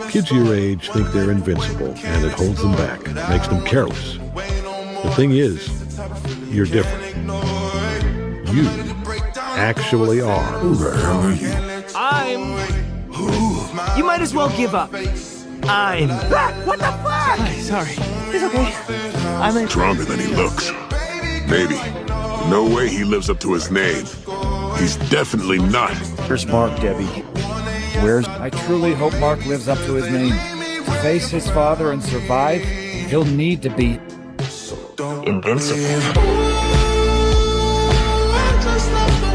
Kids your age think they're invincible, and it holds them back, makes them careless. The thing is, you're different. You actually are. Who the hell are you? You might as well give up. I'm back. What the fuck? Sorry. It's okay. Stronger than he looks. Maybe. No way he lives up to his name. He's definitely not. Where's Mark, Debbie? Where's... I truly hope Mark lives up to his name. To face his father and survive, he'll need to be... invincible. I just left